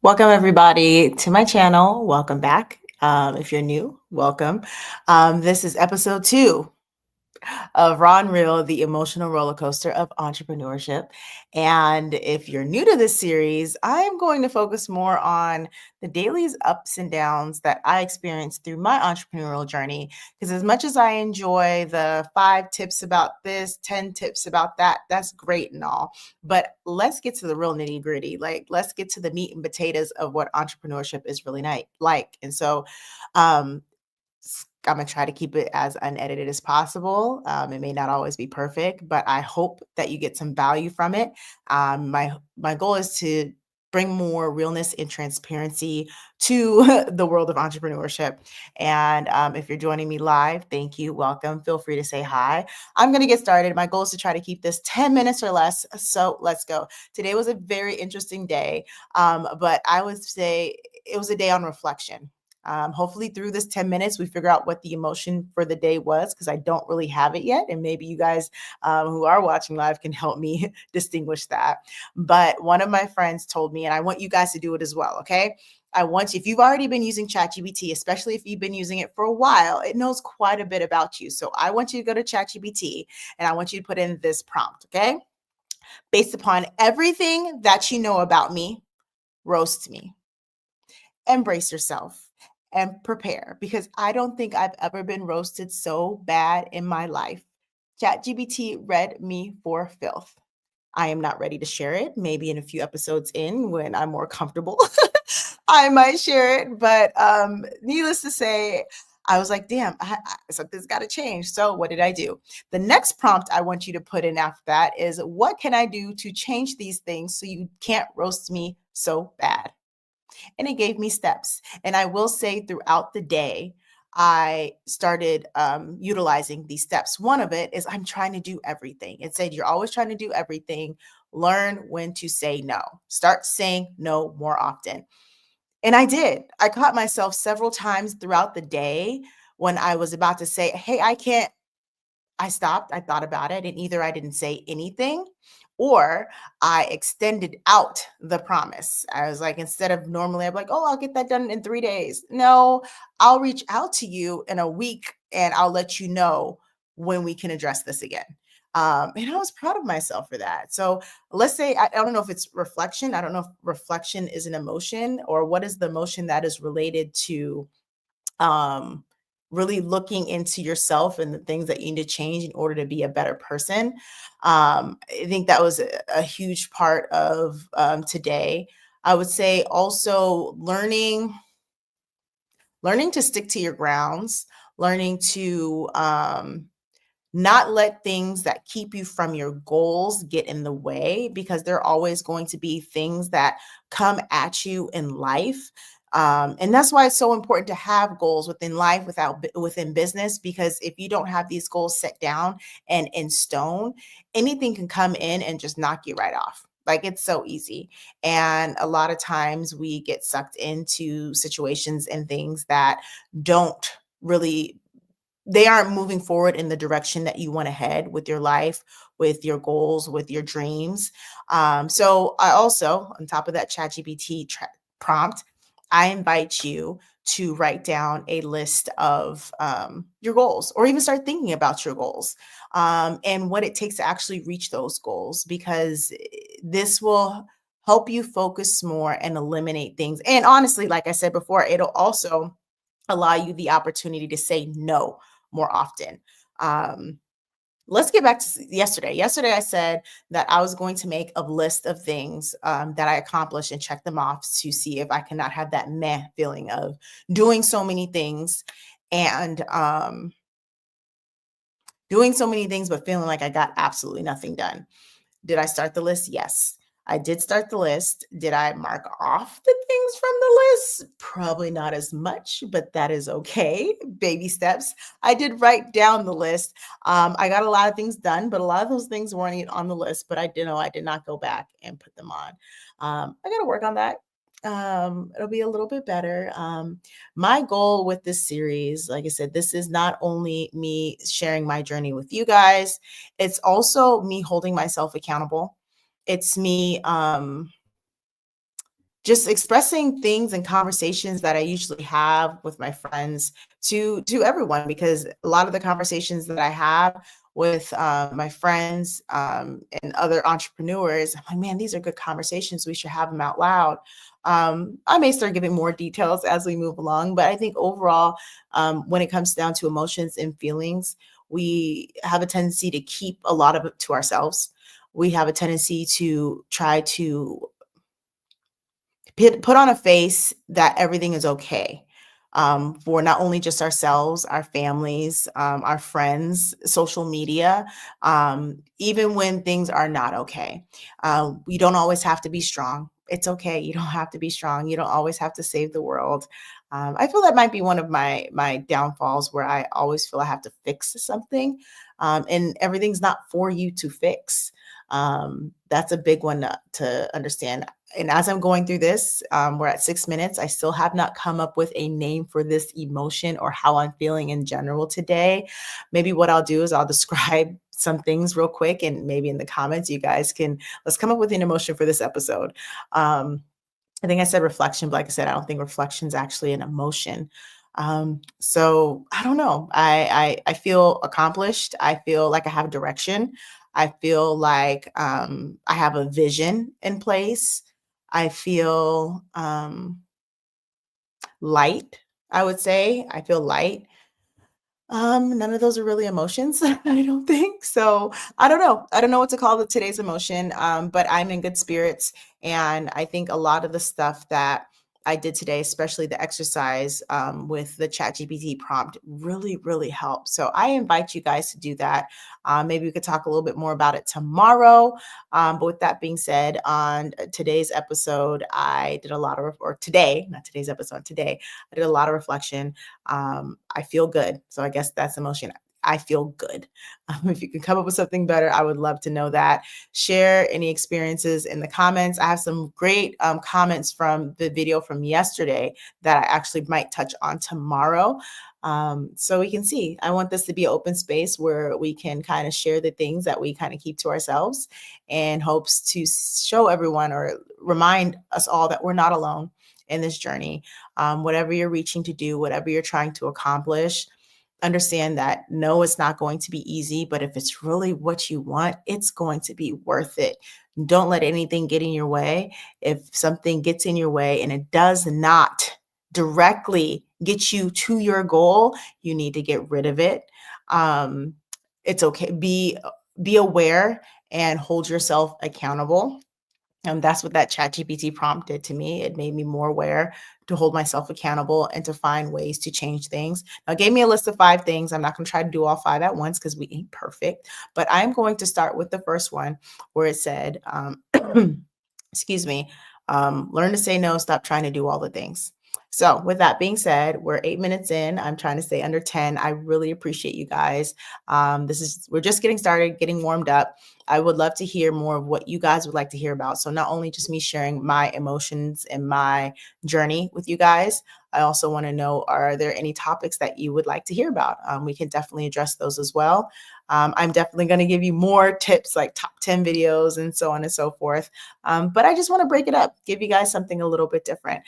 Welcome everybody to my channel. Welcome back. If you're new, welcome. This is episode 2 of Raw and Real, the emotional roller coaster of entrepreneurship. And if you're new to this series, I'm going to focus more on the daily ups and downs that I experienced through my entrepreneurial journey. Because as much as I enjoy the 5 tips about this, 10 tips about that, that's great and all. But let's get to the real nitty gritty. Let's get to the meat and potatoes of what entrepreneurship is really like. And so, um, I'm gonna try to keep it as unedited as possible. It may not always be perfect, but I hope that you get some value from it. My goal is to bring more realness and transparency to the world of entrepreneurship. And if you're joining me live, thank you, welcome. Feel free to say hi. I'm gonna get started. My goal is to try to keep this 10 minutes or less. So let's go. Today was a very interesting day, but I would say it was a day on reflection. Hopefully, through this 10 minutes, we figure out what the emotion for the day was because I don't really have it yet. And maybe you guys who are watching live can help me distinguish that. But one of my friends told me, and I want you guys to do it as well, okay? I want you, if you've already been using ChatGPT, especially if you've been using it for a while, it knows quite a bit about you. So I want you to go to ChatGPT and I want you to put in this prompt, okay? Based upon everything that you know about me, roast me. Embrace yourself and prepare because I don't think I've ever been roasted so bad in my life. ChatGPT read me for filth. I am not ready to share it. Maybe in a few episodes in when I'm more comfortable, I might share it. But needless to say, I was like, damn, something's got to change. So what did I do? The next prompt I want you to put in after that is what can I do to change these things so you can't roast me so bad? And it gave me steps. And I will say throughout the day, I started utilizing these steps. One of it is I'm trying to do everything. It said, you're always trying to do everything. Learn when to say no. Start saying no more often. And I did. I caught myself several times throughout the day when I was about to say, hey, I can't. I stopped, I thought about it, and either I didn't say anything or I extended out the promise. I was like, instead of normally, I'm like, oh, I'll get that done in 3 days. No, I'll reach out to you in a week and I'll let you know when we can address this again. And I was proud of myself for that. So let's say, I don't know if it's reflection. I don't know if reflection is an emotion or what is the emotion that is related to um, really looking into yourself and the things that you need to change in order to be a better person. I think that was a huge part of today. I would say also learning to stick to your grounds, learning to not let things that keep you from your goals get in the way because there are always going to be things that come at you in life. And that's why it's so important to have goals within life within business, because if you don't have these goals set down and in stone, anything can come in and just knock you right off. Like it's so easy. And a lot of times we get sucked into situations and things that don't really they aren't moving forward in the direction that you want to head with your life, with your goals, with your dreams. So I also, on top of that ChatGPT prompt, I invite you to write down a list of your goals or even start thinking about your goals and what it takes to actually reach those goals, because this will help you focus more and eliminate things. And honestly, like I said before, it'll also allow you the opportunity to say no more often. Um, let's get back to yesterday. Yesterday, I said that I was going to make a list of things that I accomplished and check them off to see if I cannot have that meh feeling of doing so many things and doing so many things, but feeling like I got absolutely nothing done. Did I start the list? Yes. I did start the list. Did I mark off the things from the list? Probably not as much, but that is okay. Baby steps. I did write down the list. I got a lot of things done, but a lot of those things weren't even on the list. But I did know I did not go back and put them on. I got to work on that. It'll be a little bit better. My goal with this series, like I said, this is not only me sharing my journey with you guys, it's also me holding myself accountable. It's me just expressing things and conversations that I usually have with my friends to everyone, because a lot of the conversations that I have with my friends and other entrepreneurs, I'm like, man, these are good conversations. We should have them out loud. I may start giving more details as we move along, but I think overall, when it comes down to emotions and feelings, we have a tendency to keep a lot of it to ourselves. We have a tendency to try to put on a face that everything is okay, for not only just ourselves, our families, our friends, social media, even when things are not okay. You don't always have to be strong. It's okay. You don't have to be strong. You don't always have to save the world. I feel that might be one of my downfalls, where I always feel I have to fix something, and everything's not for you to fix. That's a big one to understand. And as I'm going through this, we're at 6 minutes. I still have not come up with a name for this emotion or how I'm feeling in general today. Maybe what I'll do is I'll describe some things real quick, and maybe in the comments, you guys can let's come up with an emotion for this episode. Um, I think I said reflection, but like I said, I don't think reflection is actually an emotion. So I don't know. I feel accomplished. I feel like I have direction. I feel like I have a vision in place. I feel light. I would say I feel light. None of those are really emotions, I don't think. So I don't know. I don't know what to call today's emotion. But I'm in good spirits. And I think a lot of the stuff that I did today, especially the exercise with the ChatGPT prompt, really, really helped. So I invite you guys to do that. Maybe we could talk a little bit more about it tomorrow. But with that being said, on today's episode, I did a lot of, or today, not today's episode, today, I did a lot of reflection. I feel good. So I guess that's emotion. I feel good. If you can come up with something better, I would love to know that. Share any experiences in the comments. I have some great comments from the video from yesterday that I actually might touch on tomorrow. So we can see. I want this to be an open space where we can kind of share the things that we kind of keep to ourselves, and hopes to show everyone or remind us all that we're not alone in this journey. Whatever you're reaching to do, whatever you're trying to accomplish, understand that no, it's not going to be easy, but if it's really what you want, it's going to be worth it. Don't let anything get in your way. If something gets in your way and it does not directly get you to your goal, you need to get rid of it. Um, it's okay. Be aware and hold yourself accountable. That's what that ChatGPT prompt did to me. It made me more aware to hold myself accountable and to find ways to change things. Now, it gave me a list of 5 things. I'm not going to try to do all 5 at once because we ain't perfect, but I'm going to start with the first one, where it said, excuse me, learn to say no, stop trying to do all the things. So with that being said, we're 8 minutes in. I'm trying to stay under 10. I really appreciate you guys. We're just getting started, getting warmed up. I would love to hear more of what you guys would like to hear about. So not only just me sharing my emotions and my journey with you guys, I also want to know, are there any topics that you would like to hear about? We can definitely address those as well. I'm definitely going to give you more tips, like top 10 videos and so on and so forth. But I just want to break it up, give you guys something a little bit different,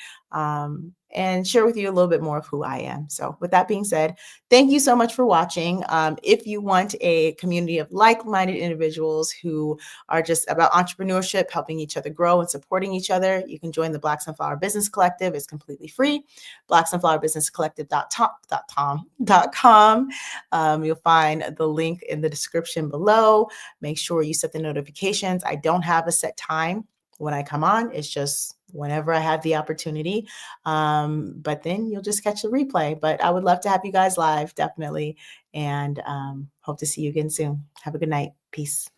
and share with you a little bit more of who I am. So with that being said, thank you so much for watching. If you want a community of like-minded individuals who are just about entrepreneurship, helping each other grow and supporting each other, you can join the Black Sunflower Business Collective. It's completely free. blacksunflowerbusinesscollective.com. You'll find the link in the description below. Make sure you set the notifications. I don't have a set time when I come on. It's just whenever I have the opportunity. But then you'll just catch the replay. But I would love to have you guys live, definitely. And hope to see you again soon. Have a good night. Peace.